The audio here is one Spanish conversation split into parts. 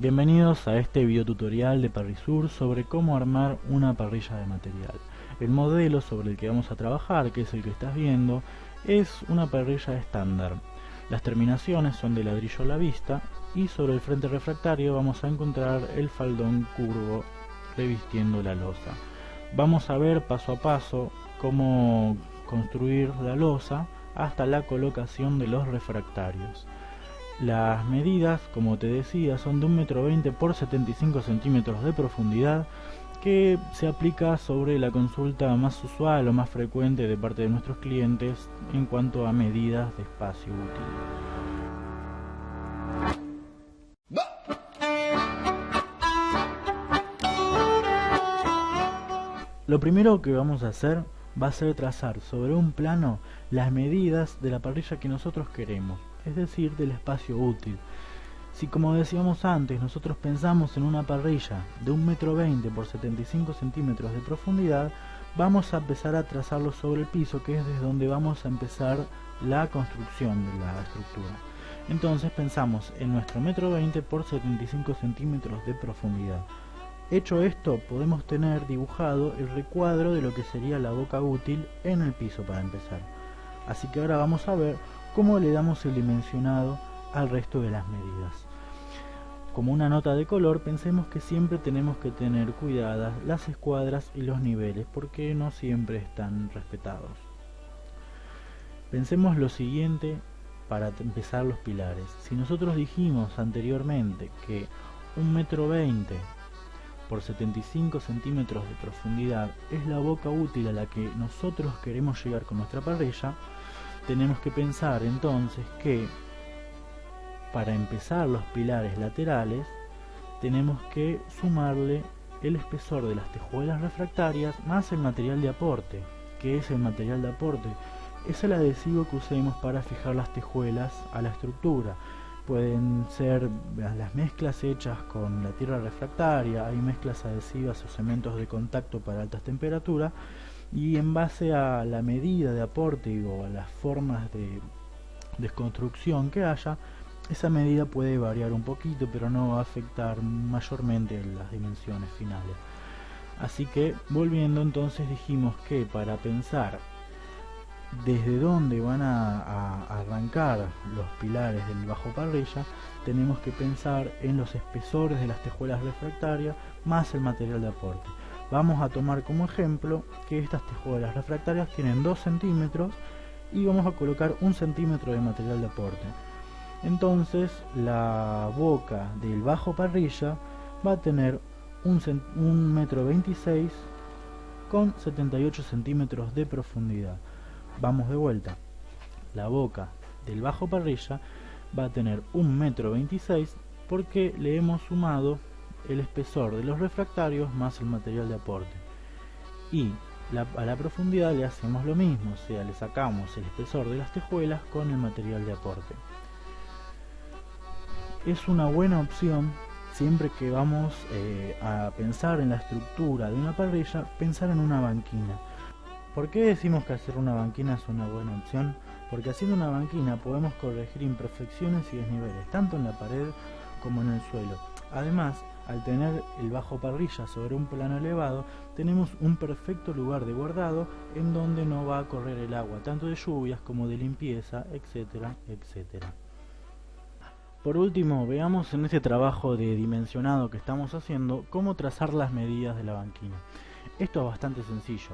Bienvenidos a este videotutorial de Parrisur sobre cómo armar una parrilla de material. El modelo sobre el que vamos a trabajar, que es el que estás viendo, es una parrilla estándar. Las terminaciones son de ladrillo a la vista y sobre el frente refractario vamos a encontrar el faldón curvo revistiendo la losa. Vamos a ver paso a paso cómo construir la losa hasta la colocación de los refractarios. Las medidas, como te decía, son de 1,20 m por 75 centímetros de profundidad, que se aplica sobre la consulta más usual o más frecuente de parte de nuestros clientes en cuanto a medidas de espacio útil. Lo primero que vamos a hacer va a ser trazar sobre un plano las medidas de la parrilla que nosotros queremos, es decir, del espacio útil. Si, como decíamos antes, nosotros pensamos en una parrilla de 1,20 m por 75 centímetros de profundidad, vamos a empezar a trazarlo sobre el piso, que es desde donde vamos a empezar la construcción de la estructura. Entonces pensamos en nuestro 1,20 m por 75 centímetros de profundidad. Hecho esto, podemos tener dibujado el recuadro de lo que sería la boca útil en el piso para empezar. Así que ahora vamos a ver cómo le damos el dimensionado al resto de las medidas. Como una nota de color, pensemos que siempre tenemos que tener cuidadas las escuadras y los niveles, porque no siempre están respetados. Pensemos lo siguiente para empezar los pilares. Si nosotros dijimos anteriormente que 1,20 m por 75 centímetros de profundidad es la boca útil a la que nosotros queremos llegar con nuestra parrilla, tenemos que pensar entonces que para empezar los pilares laterales tenemos que sumarle el espesor de las tejuelas refractarias más el material de aporte. ¿Qué es el material de aporte? Es el adhesivo que usemos para fijar las tejuelas a la estructura. Pueden ser las mezclas hechas con la tierra refractaria, hay mezclas adhesivas o cementos de contacto para altas temperaturas, y en base a la medida de aporte o a las formas de desconstrucción que haya, esa medida puede variar un poquito, pero no va a afectar mayormente las dimensiones finales. Así que, volviendo, entonces dijimos que para pensar desde dónde van a arrancar los pilares del bajo parrilla, tenemos que pensar en los espesores de las tejuelas refractarias más el material de aporte. Vamos a tomar como ejemplo que estas tejuelas refractarias tienen 2 centímetros y vamos a colocar 1 centímetro de material de aporte. Entonces la boca del bajo parrilla va a tener 1,26 m con 78 centímetros de profundidad. Vamos de vuelta. La boca del bajo parrilla va a tener 1,26 m porque le hemos sumado el espesor de los refractarios más el material de aporte. Y a la profundidad le hacemos lo mismo, o sea, le sacamos el espesor de las tejuelas con el material de aporte. Es una buena opción siempre que vamos a pensar en la estructura de una parrilla, pensar en una banquina. ¿Por qué decimos que hacer una banquina es una buena opción? Porque haciendo una banquina podemos corregir imperfecciones y desniveles, tanto en la pared como en el suelo. Además, al tener el bajo parrilla sobre un plano elevado, tenemos un perfecto lugar de guardado en donde no va a correr el agua, tanto de lluvias como de limpieza, etcétera, etcétera. Por último, veamos en este trabajo de dimensionado que estamos haciendo cómo trazar las medidas de la banquina. Esto es bastante sencillo.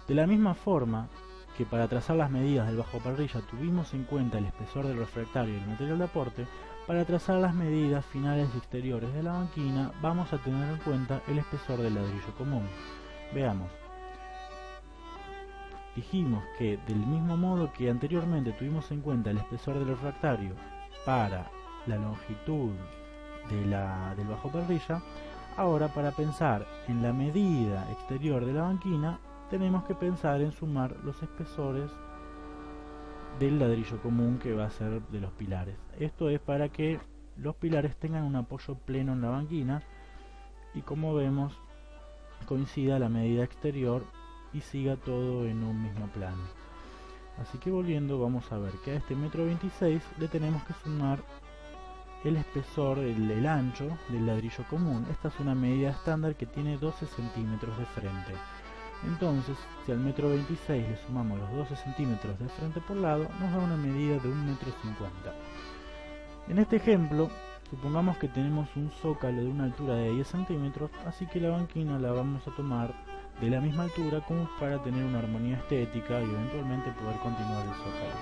De la misma forma que para trazar las medidas del bajo parrilla tuvimos en cuenta el espesor del refractario y el material de aporte, para trazar las medidas finales y exteriores de la banquina vamos a tener en cuenta el espesor del ladrillo común. Veamos. Dijimos que del mismo modo que anteriormente tuvimos en cuenta el espesor del refractario para la longitud del bajo parrilla, ahora para pensar en la medida exterior de la banquina tenemos que pensar en sumar los espesores del ladrillo común que va a ser de los pilares. Esto es para que los pilares tengan un apoyo pleno en la banquina y, como vemos, coincida la medida exterior y siga todo en un mismo plano. Así que volviendo, vamos a ver que a este 1,26 m le tenemos que sumar el espesor, el ancho del ladrillo común. Esta es una medida estándar que tiene 12 centímetros de frente. Entonces, si al metro 26 le sumamos los 12 centímetros de frente por lado, nos da una medida de 1,50 m. En este ejemplo, supongamos que tenemos un zócalo de una altura de 10 centímetros, así que la banquina la vamos a tomar de la misma altura como para tener una armonía estética y eventualmente poder continuar el zócalo.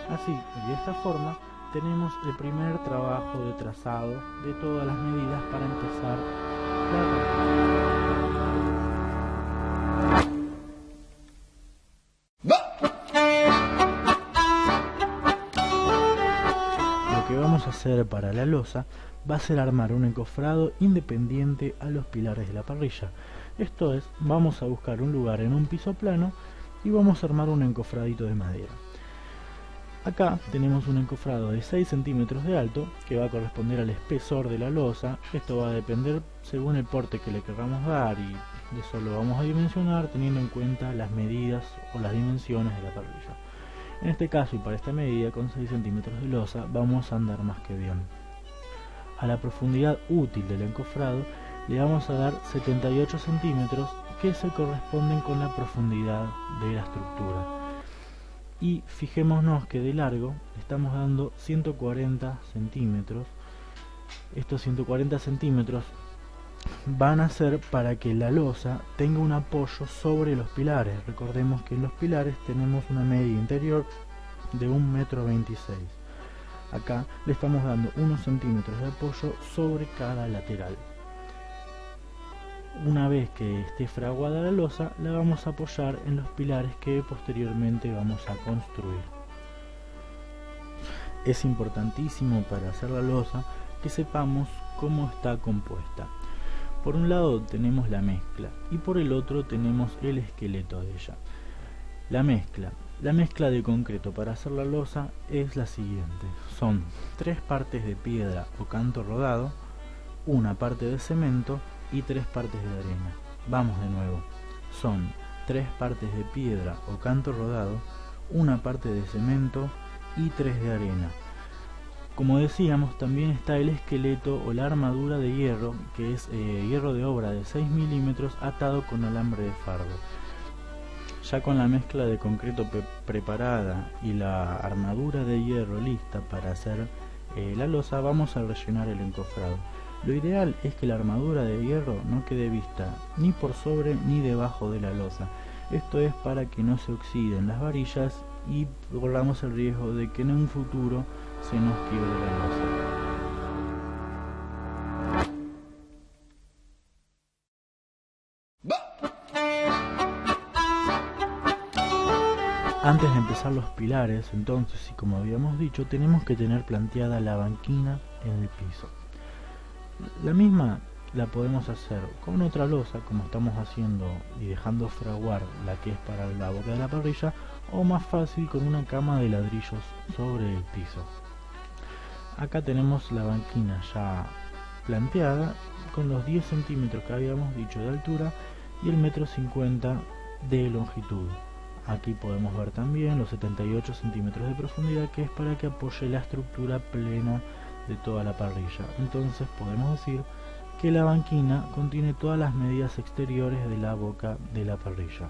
Así, y de esta forma, tenemos el primer trabajo de trazado de todas las medidas para empezar la parrilla. Lo que vamos a hacer para la losa va a ser armar un encofrado independiente a los pilares de la parrilla. Esto es, vamos a buscar un lugar en un piso plano y vamos a armar un encofradito de madera. Acá tenemos un encofrado de 6 centímetros de alto que va a corresponder al espesor de la losa. Esto va a depender según el porte que le queramos dar y eso lo vamos a dimensionar teniendo en cuenta las medidas o las dimensiones de la parrilla. En este caso y para esta medida, con 6 centímetros de losa vamos a andar más que bien. A la profundidad útil del encofrado le vamos a dar 78 centímetros que se corresponden con la profundidad de la estructura. Y fijémonos que de largo estamos dando 140 centímetros. Estos 140 centímetros van a ser para que la losa tenga un apoyo sobre los pilares. Recordemos que en los pilares tenemos una media interior de 1,26 m. Acá le estamos dando unos centímetros de apoyo sobre cada lateral. Una vez que esté fraguada la losa, la vamos a apoyar en los pilares que posteriormente vamos a construir. Es importantísimo para hacer la losa que sepamos cómo está compuesta. Por un lado tenemos la mezcla y por el otro tenemos el esqueleto de ella. La mezcla de concreto para hacer la losa es la siguiente. Son 3 partes de piedra o canto rodado, una parte de cemento y 3 partes de arena. Vamos de nuevo. Son 3 partes de piedra o canto rodado, una parte de cemento y 3 de arena. Como decíamos, también está el esqueleto o la armadura de hierro, que es hierro de obra de 6 milímetros atado con alambre de fardo. Ya con la mezcla de concreto preparada y la armadura de hierro lista para hacer la losa, vamos a rellenar el encofrado. Lo ideal es que la armadura de hierro no quede vista ni por sobre ni debajo de la losa. Esto es para que no se oxiden las varillas y corramos el riesgo de que en un futuro se nos quiebre la losa. Antes de empezar los pilares, entonces, y como habíamos dicho, tenemos que tener planteada la banquina en el piso. La misma la podemos hacer con otra losa, como estamos haciendo y dejando fraguar la que es para la boca de la parrilla, o más fácil con una cama de ladrillos sobre el piso. Acá tenemos la banquina ya planteada con los 10 centímetros que habíamos dicho de altura y el 1,50 m de longitud. Aquí podemos ver también los 78 centímetros de profundidad, que es para que apoye la estructura plena de toda la parrilla. Entonces podemos decir que la banquina contiene todas las medidas exteriores de la boca de la parrilla.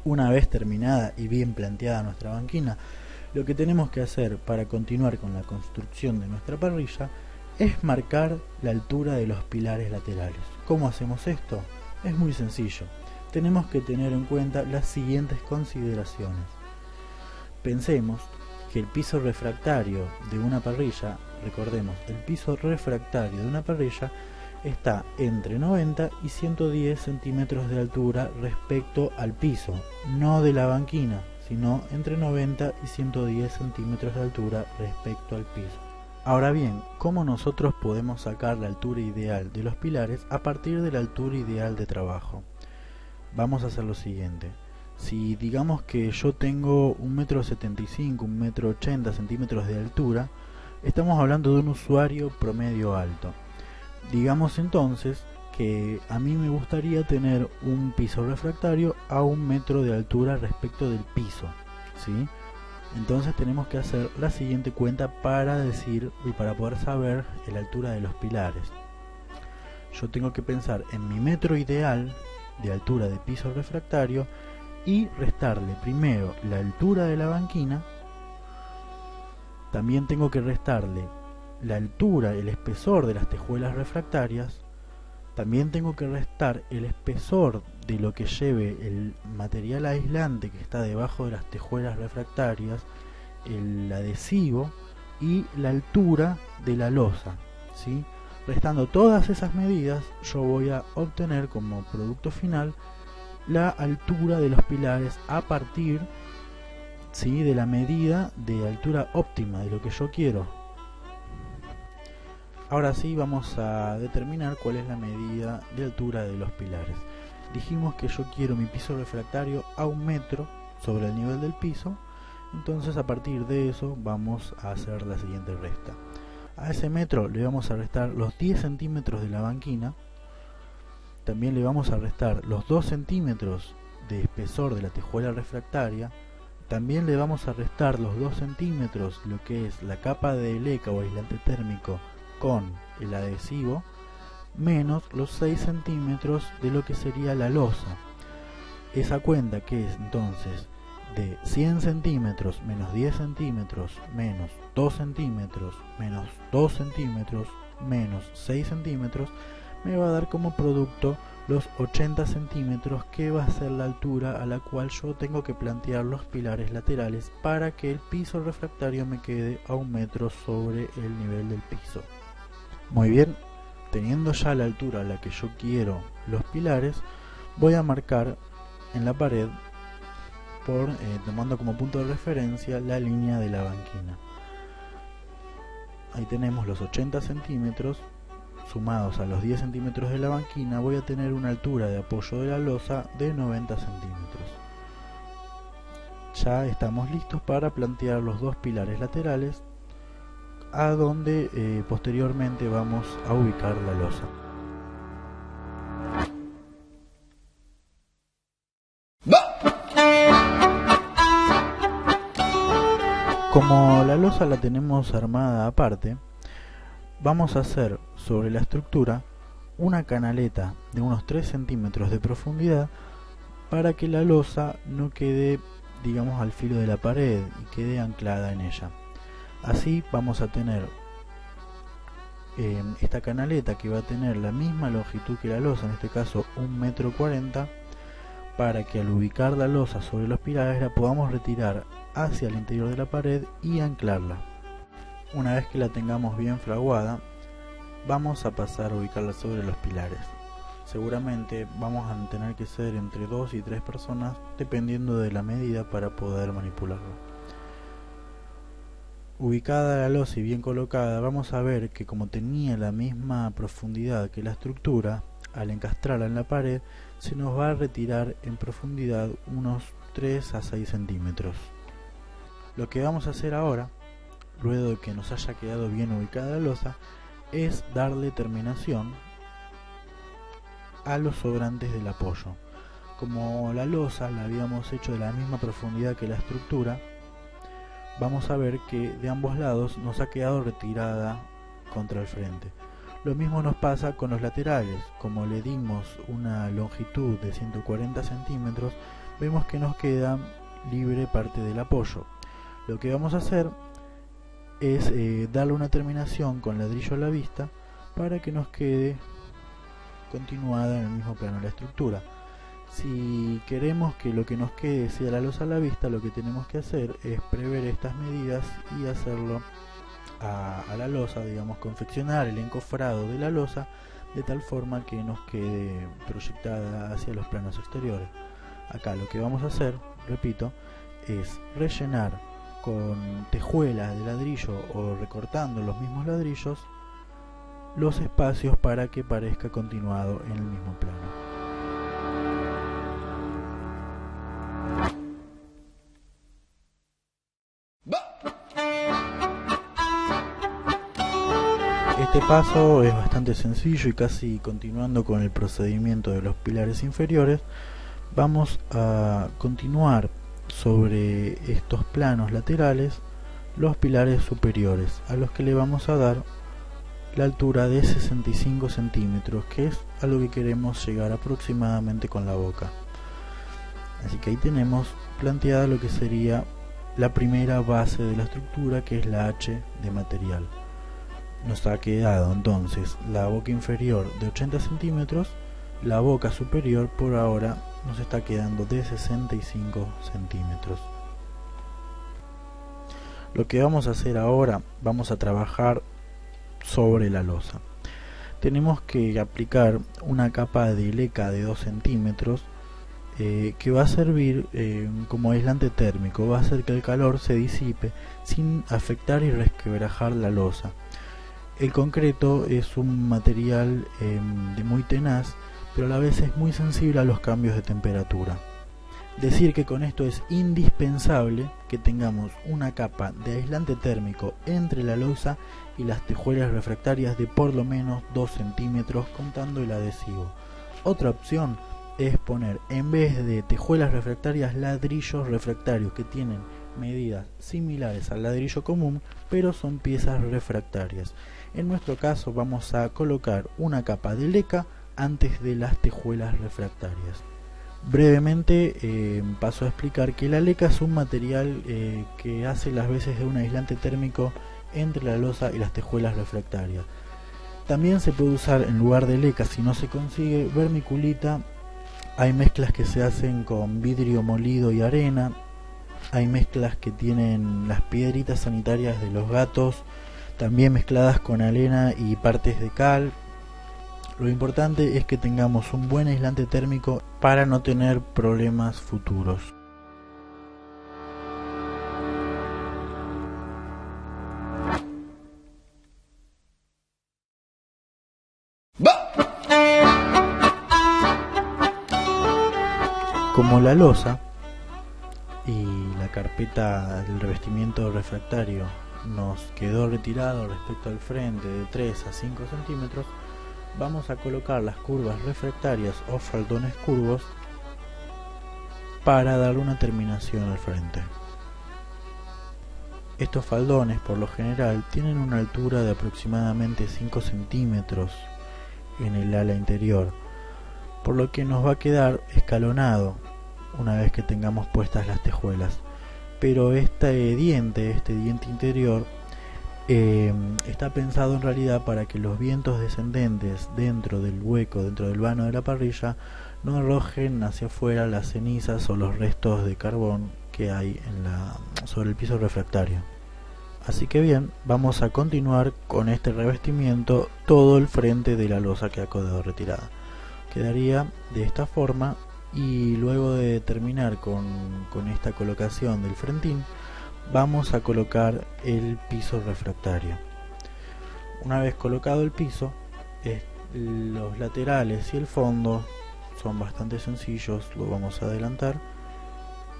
Una vez terminada y bien planteada nuestra banquina, lo que tenemos que hacer para continuar con la construcción de nuestra parrilla es marcar la altura de los pilares laterales. ¿Cómo hacemos esto? Es muy sencillo. Tenemos que tener en cuenta las siguientes consideraciones. Pensemos que el piso refractario de una parrilla, recordemos, el piso refractario de una parrilla está entre 90 y 110 centímetros de altura respecto al piso, no de la banquina, sino entre 90 y 110 centímetros de altura respecto al piso. Ahora bien, ¿cómo nosotros podemos sacar la altura ideal de los pilares a partir de la altura ideal de trabajo? Vamos a hacer lo siguiente. Si digamos que yo tengo 1,75 m, 1,80 m centímetros de altura, estamos hablando de un usuario promedio alto. Digamos entonces que a mí me gustaría tener un piso refractario a 1 metro de altura respecto del piso, ¿sí? Entonces tenemos que hacer la siguiente cuenta para decir y para poder saber la altura de los pilares. Yo tengo que pensar en mi metro ideal de altura de piso refractario y restarle primero la altura de la banquina. También tengo que restarle la altura, el espesor de las tejuelas refractarias. También tengo que restar el espesor de lo que lleve el material aislante que está debajo de las tejuelas refractarias, el adhesivo y la altura de la losa, ¿sí? Restando todas esas medidas, yo voy a obtener como producto final la altura de los pilares a partir, ¿sí?, de la medida de altura óptima de lo que yo quiero. Ahora sí vamos a determinar cuál es la medida de altura de los pilares. Dijimos que yo quiero mi piso refractario a 1 metro sobre el nivel del piso, entonces a partir de eso vamos a hacer la siguiente resta. A ese metro le vamos a restar los 10 centímetros de la banquina, también le vamos a restar los 2 centímetros de espesor de la tejuela refractaria, también le vamos a restar los 2 centímetros lo que es la capa de leca o aislante térmico con el adhesivo, menos los 6 centímetros de lo que sería la losa. Esa cuenta, que es entonces de 100 centímetros menos 10 centímetros menos 2 centímetros menos 2 centímetros menos 6 centímetros, me va a dar como producto los 80 centímetros, que va a ser la altura a la cual yo tengo que plantear los pilares laterales para que el piso refractario me quede a 1 metro sobre el nivel del piso. Muy bien, teniendo ya la altura a la que yo quiero los pilares, voy a marcar en la pared, tomando como punto de referencia la línea de la banquina. Ahí tenemos los 80 centímetros, sumados a los 10 centímetros de la banquina, voy a tener una altura de apoyo de la losa de 90 centímetros. Ya estamos listos para plantear los 2 pilares laterales, a donde posteriormente vamos a ubicar la losa. Como la losa la tenemos armada aparte, vamos a hacer sobre la estructura una canaleta de unos 3 centímetros de profundidad para que la losa no quede, digamos, al filo de la pared y quede anclada en ella. Así vamos a tener esta canaleta que va a tener la misma longitud que la losa, en este caso 1,40 m, para que al ubicar la losa sobre los pilares la podamos retirar hacia el interior de la pared y anclarla. Una vez que la tengamos bien fraguada, vamos a pasar a ubicarla sobre los pilares. Seguramente vamos a tener que ser entre 2 y 3 personas dependiendo de la medida para poder manipularlo. Ubicada la losa y bien colocada, vamos a ver que como tenía la misma profundidad que la estructura, al encastrarla en la pared se nos va a retirar en profundidad unos 3 a 6 centímetros. Lo que vamos a hacer ahora, luego de que nos haya quedado bien ubicada la losa, es darle terminación a los sobrantes del apoyo. Como la losa la habíamos hecho de la misma profundidad que la estructura, vamos a ver que de ambos lados nos ha quedado retirada contra el frente. Lo mismo nos pasa con los laterales. Como le dimos una longitud de 140 centímetros, vemos que nos queda libre parte del apoyo. Lo que vamos a hacer es darle una terminación con ladrillo a la vista para que nos quede continuada en el mismo plano de la estructura. Si queremos que lo que nos quede sea la losa a la vista, lo que tenemos que hacer es prever estas medidas y hacerlo a la losa, digamos, confeccionar el encofrado de la losa de tal forma que nos quede proyectada hacia los planos exteriores. Acá lo que vamos a hacer, repito, es rellenar con tejuelas de ladrillo o recortando los mismos ladrillos los espacios para que parezca continuado en el mismo plano. Este paso es bastante sencillo y casi continuando con el procedimiento de los pilares inferiores, vamos a continuar sobre estos planos laterales los pilares superiores, a los que le vamos a dar la altura de 65 centímetros, que es a lo que queremos llegar aproximadamente con la boca. Así que ahí tenemos planteada lo que sería la primera base de la estructura, que es la H de material. Nos ha quedado entonces la boca inferior de 80 centímetros, la boca superior por ahora nos está quedando de 65 centímetros. Lo que vamos a hacer ahora, vamos a trabajar sobre la losa. Tenemos que aplicar una capa de leca de 2 centímetros que va a servir como aislante térmico, va a hacer que el calor se disipe sin afectar y resquebrajar la losa. El concreto es un material muy tenaz, pero a la vez es muy sensible a los cambios de temperatura. Decir que con esto es indispensable que tengamos una capa de aislante térmico entre la losa y las tejuelas refractarias de por lo menos 2 centímetros contando el adhesivo. Otra opción es poner, en vez de tejuelas refractarias, ladrillos refractarios que tienen medidas similares al ladrillo común, pero son piezas refractarias. En nuestro caso vamos a colocar una capa de leca antes de las tejuelas refractarias. Brevemente paso a explicar que la leca es un material que hace las veces de un aislante térmico entre la losa y las tejuelas refractarias. También se puede usar, en lugar de leca, si no se consigue, vermiculita. Hay mezclas que se hacen con vidrio molido y arena. Hay mezclas que tienen las piedritas sanitarias de los gatos, también mezcladas con arena y partes de cal. Lo importante es que tengamos un buen aislante térmico para no tener problemas futuros. Como la losa y la carpeta del revestimiento refractario nos quedó retirado respecto al frente de 3 a 5 centímetros, vamos a colocar las curvas refractarias o faldones curvos para darle una terminación al frente. Estos faldones por lo general tienen una altura de aproximadamente 5 centímetros en el ala interior, por lo que nos va a quedar escalonado una vez que tengamos puestas las tejuelas. Pero este diente interior está pensado en realidad para que los vientos descendentes dentro del hueco, dentro del vano de la parrilla, no arrojen hacia afuera las cenizas o los restos de carbón que hay sobre el piso refractario. Así que bien, vamos a continuar con este revestimiento todo el frente de la losa que ha quedado retirada. Quedaría de esta forma, y luego de terminar con esta colocación del frentín, vamos a colocar el piso refractario. Una vez colocado el piso, los laterales y el fondo son bastante sencillos, lo vamos a adelantar,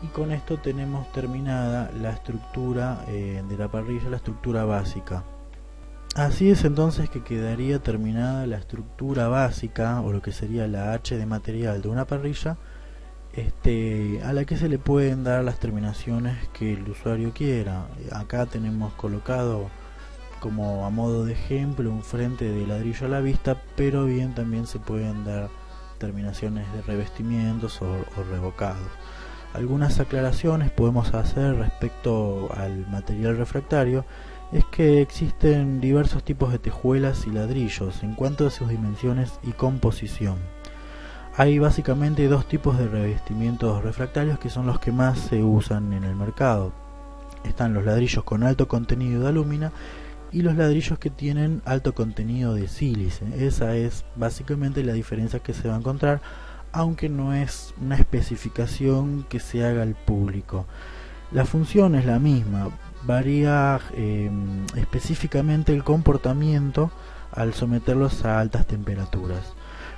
y con esto tenemos terminada la estructura de la parrilla, la estructura básica. Así es entonces que quedaría terminada la estructura básica, o lo que sería la H de material de una parrilla, a la que se le pueden dar las terminaciones que el usuario quiera. Acá tenemos colocado como a modo de ejemplo un frente de ladrillo a la vista, pero bien también se pueden dar terminaciones de revestimientos o revocados. Algunas aclaraciones podemos hacer respecto al material refractario. Es que existen diversos tipos de tejuelas y ladrillos en cuanto a sus dimensiones y composición. Hay básicamente dos tipos de revestimientos refractarios que son los que más se usan en el mercado. Están los ladrillos con alto contenido de alúmina y los ladrillos que tienen alto contenido de sílice. Esa es básicamente la diferencia que se va a encontrar, aunque no es una especificación que se haga al público. La función es la misma. Varía específicamente el comportamiento al someterlos a altas temperaturas.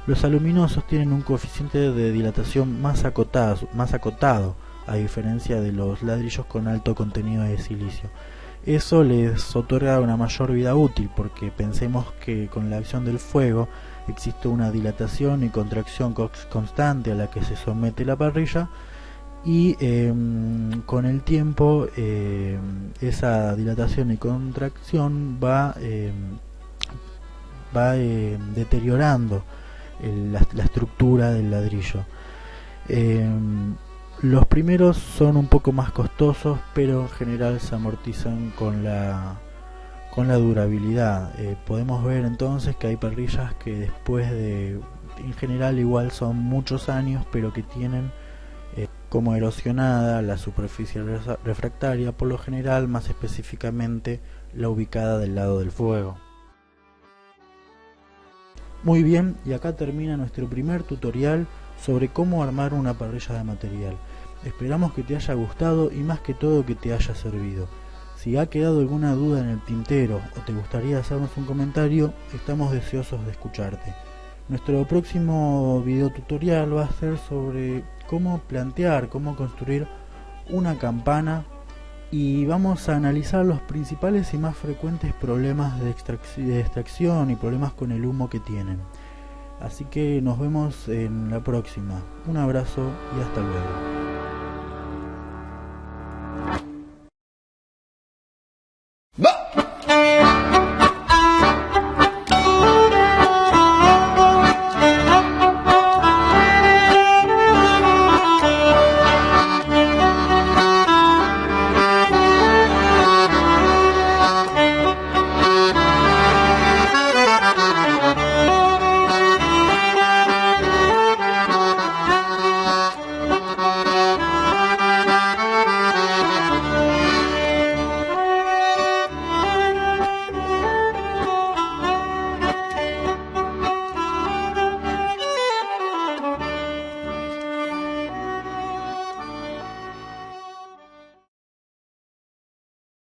Los aluminosos tienen un coeficiente de dilatación más acotado, a diferencia de los ladrillos con alto contenido de silicio. Eso les otorga una mayor vida útil, porque pensemos que con la acción del fuego existe una dilatación y contracción constante a la que se somete la parrilla, y con el tiempo esa dilatación y contracción va deteriorando la estructura del ladrillo. Los primeros son un poco más costosos, pero en general se amortizan con la durabilidad. Podemos ver entonces que hay parrillas que después de, en general igual son muchos años, pero que tienen como erosionada la superficie refractaria, por lo general, más específicamente la ubicada del lado del fuego. Muy bien, y acá termina nuestro primer tutorial sobre cómo armar una parrilla de material. Esperamos que te haya gustado y más que todo que te haya servido. Si ha quedado alguna duda en el tintero o te gustaría hacernos un comentario, estamos deseosos de escucharte. Nuestro próximo video tutorial va a ser sobre cómo plantear, cómo construir una campana, y vamos a analizar los principales y más frecuentes problemas de extracción y problemas con el humo que tienen. Así que nos vemos en la próxima. Un abrazo y hasta luego.